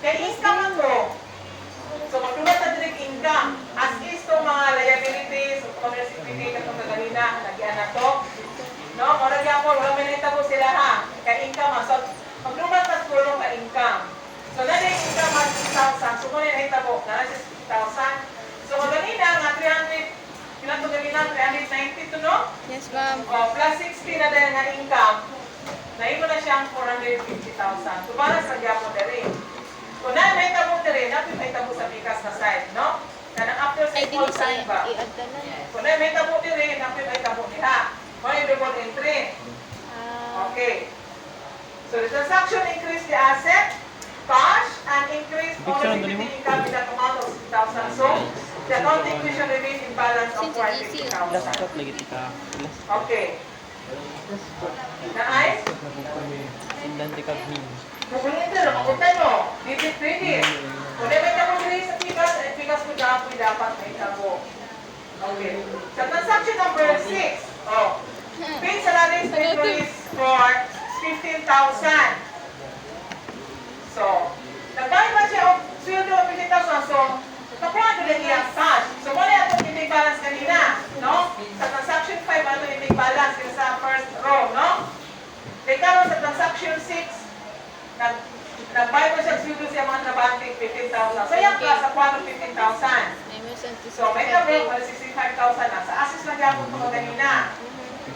Kaya income ako. So, magdulat na direct income. As is itong mga liabilities, owner's equity, katong kagalina, nagyan na to. No? Kung nagyan po, wala may nahitabo sila ha. Kaya income ha. So, magdulat na tulong ka income. So, na yung income ha, 6,000. So, kung nahitabo, na siya 6,000. So, kagalina, nga 300, ilan to kagalina? 390 to, no? Yes, ma'am. Plus 60 na dahil nga income, naimo na siyang 450,000. So, para sa gyapon na rin. Kung na may tabo na rin, natin may tabo sa pikas na side, no? Kanang after sa small side ba? I-add ka na. Kung na may tabo na rin, natin may tabo niya. May double entry. Okay. So, the transaction increase the asset, cash, and increase only 50 income in that amount of 6,000. So, the accounting we should remain in balance of 450,000. Okay. Na-ayos? Indante ka min. Kukunin ito, makutan mo. Dibit credit. Kung may tabo rin sa pikas, ay pikas mo dapat may tabo. Okay. Sa transaction number 6, paid salaries to employees for 15,000. So, nagbayad ba siya o sweldo of 15,000? So, nakuha ito lang iyang cash. So, wala itong hindi balance kanina, no? Sa transaction 5, ano hindi balance kaya sa first row, no? Kaya sa transaction 6, nagbayad ba siya sweldo siya mga trabante 15,000. So, yung class, nakuha ng 15,000. So, may tabo, 65,000 na. Sa assets lang yapon ito kanina.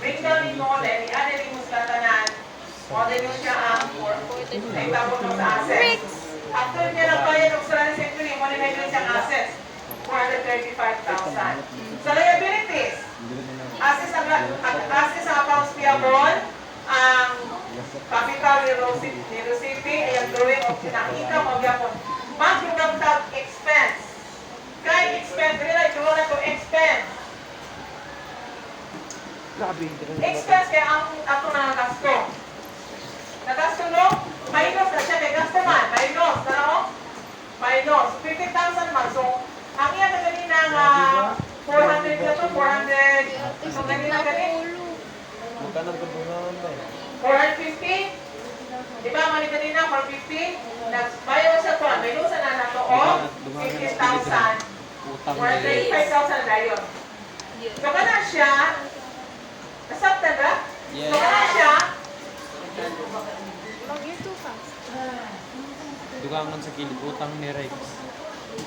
Bring down in mo, then i-add mo sa tanan. Model nyo siya ang may tabo mo sa assets. After niya nagbayad ng salaries entry, model na yun siyang assets. 435,000. Sa liabilities, assets sa accounts payable, ang capital ni Rosipi ay ang drawing of nakita mo yapon. Mas yung nagtag expense. Kaya expense, rin ay draw na to expense. Expense kaya ang ato na gasto. Nagasto no? Minus na siya, may gasto man. Minus, tara o? Minus. 50,000 man. So, ang iya na ganina nga 400 na to, 400. So, ganina ganina. Magkano ka bungawan ba? 450? Di ba, mali kanina, 450? Nagbayo sa to, may lusa na na to, o? 50,000. 435,000 na yun. So, ka na siya, nasabta ba? So, ka na siya, You're too fast. Duga man sa kilid, utang ni Rex.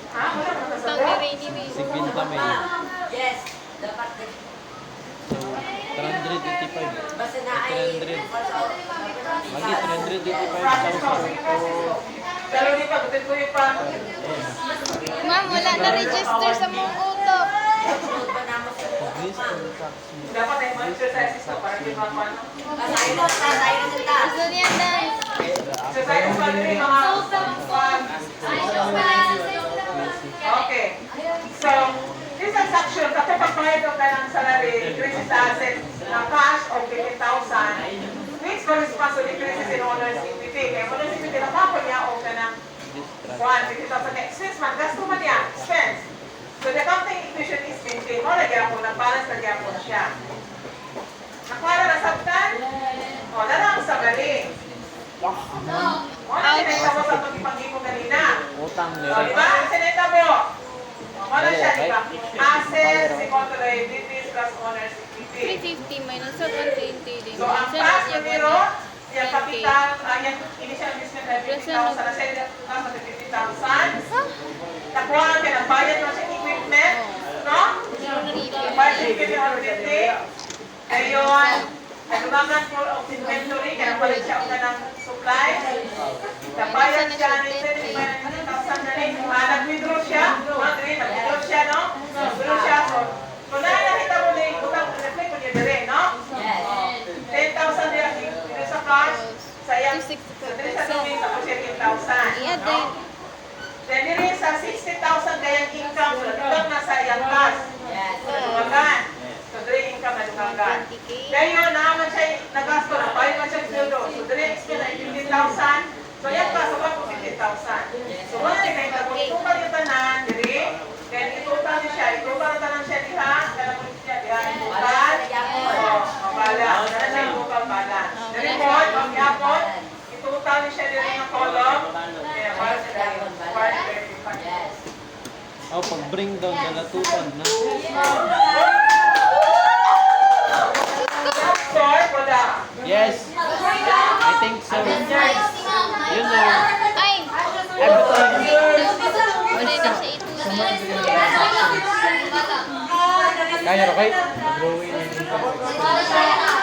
ha? Wala mo Tang nasabta? ni Rainy Rainy. Si Binta may. Yes, dapat So, 385. basta na ay 300. Lagi, Process ko, 385,000. sige process ko. Dalo di pa, gutin ko yung pa. Ma'am, wala na register sa mong utop. ba naman sa Dapat ay mga exercises ko para di ba paano. tayo na sila. Gusto niya na. Exercises pa rin mga okay. So, this transaction, kapag pagpahid ka ng salary, increases the assets na cash of 50,000, which corresponds to decreases in owner's equity. Kaya owner's equity, nakapon niya o ka ng 50,000 na expense man, gasto man niya, expense. So, the accounting equation is maintained. O, nagyan po, nag-balance nagyan po siya. Nakuha na nasabtan? O, narang sa galing. O, sinita mo sa itong ipag-ipo kanina. Utang ni O, Rex. diba? Sinita mo. Wala siya, diba? Assets, equal to liabilities plus owner's equity. 350 minus sa 120 din. So, ang cash na zero, yung capital, yung initial investment na 50,000, na sa'yo na 50,000. Nakuha ka ng bayad mo sa equipment, no? Bayad sa equipment already. Ngayon, nagbagan po of inventory, kaya palit siya una ng supply. Nabayad siya ng 30,000 na rin. Nag-withdraw siya, nag-withdraw siya, no? Nag-withdraw siya, so, kung nakita mo na yung utang, reflect mo niya na rin, no? 10,000 niya, dito sa cash, sayang, sa dito sa domain, tapos siya 10,000, I-add no? Then, dito sa 60,000 kayang income, so, dito na sa iyang cash. So, dumagan. So, dito income na dumagan. 20K. Ngayon, naman siya nagasto na, bayad man siya sweldo. So, dito expense ay 15,000. So, yan pa, so, 15,000. So, wala rin na ito. Kung itumpal yung tanan, dito, then itumpal niya siya, itumpal ang tanan siya diha, kaya mo siya diha, itumpal, mabala. Kaya siya itumpal balance. Dito po, pag yapon, itumpal niya siya dito ng column, kaya para siya dito. Oh, pag bring down, dalatutan na. Sorry for that. Yes, I think so. You know, Ay! everything. Wala na siya ito. Kaya ro kay?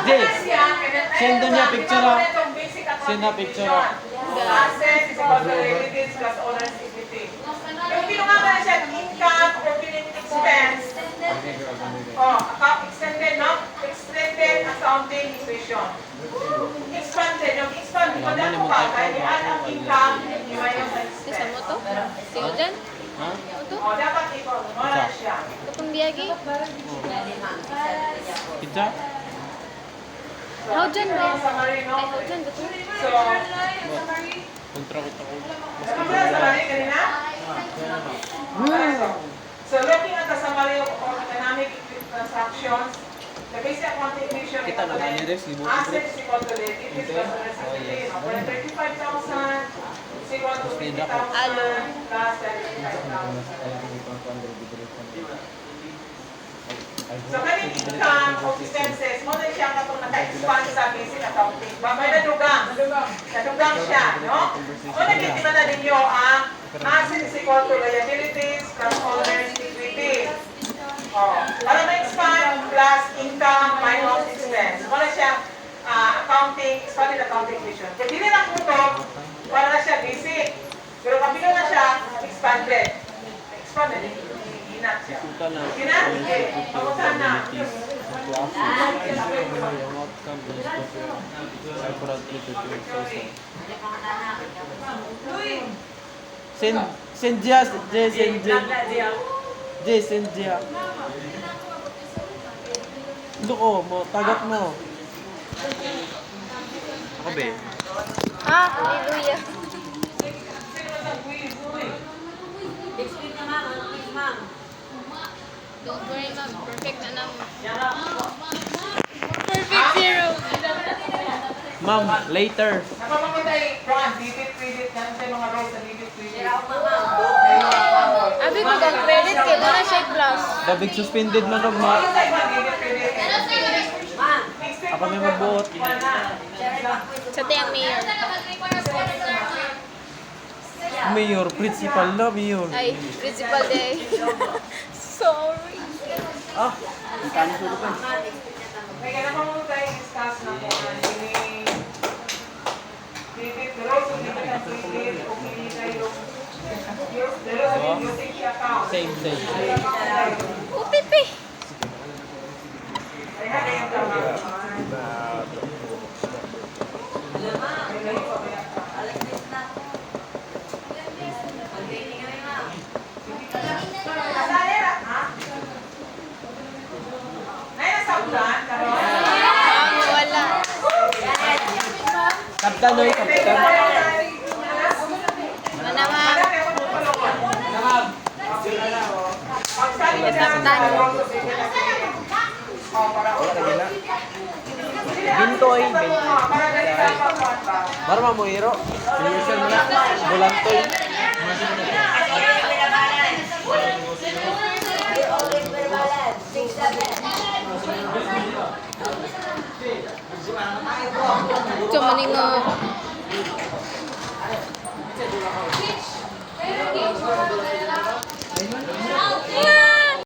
Yes. Send doon niya picture ha. Send na picture ha. Assets is equal to liabilities plus owner's equity. Yung pinungaman na siya, income, operating expense, extended, no? Extended accounting equation. Expanded, yung expand, di ba dahil mo pa, kaya i-add ang income, i-minus ang Isa expense. mo to? Siyo dyan? Ha? Ito? Dapat equal, wala siya. Ito pang biyagi? Kita? How dyan ba? Summary, no? Ay, how dyan ba ito? So, Kontra ko ako. ano ba yung summary kanina? So, looking at the summary of economic transactions, the basic accounting equation is Kita na ba ni Res? Libo ko, assets is equal to liabilities plus owner's equity. For 35,000 is equal to 50,000 plus 35,000. So, kaning income of expenses, mo na siya katong naka-expand sa basic accounting. May nadugang. Nadugang siya, no? O nagkikita na ninyo ang asset is equal to liabilities plus owner's equity. Para ma-expand plus income minus expense. Mo na siya accounting, expanded accounting equation. Kaya hindi lang po para na siya basic. Pero kapilo na siya, expanded. Expanded. Ginat siya. Suka na. Ginat? Eh, pamutan na. Send dia, send dia. Loko mo, tagat mo. Ako be. Ah, hallelujah. Explain na ma'am, ano please ma'am? Don't worry, ma'am. Perfect na naman. Perfect zero. Ma'am, later. Napapakutay, Ron, debit, credit, yan sa mga roles sa debit, credit. Abi ko kang credit kay mo na siya plus. Dabig suspended man ro, Ano ma. sa iba, debit, credit? Ma'am, Ako may magbuot. Sa tiyang mayor. Mayor, principal na, mayor. Ay, principal day. Sorry. Ah, Kaya napapakutay, discuss na po ang debit, roles of debit and credit, o hindi kayo the roles of usage account. same. UTP. Ay, hali yung tama. alas 10 na. Mag-training kami ma'am. Kasaya, ha? Nasa ulan, karon. Wala. Kaptan oy, kaptan. Manaman. Bintoy, Marma mo hero. Usual mo na. Bulantoy. Ito maning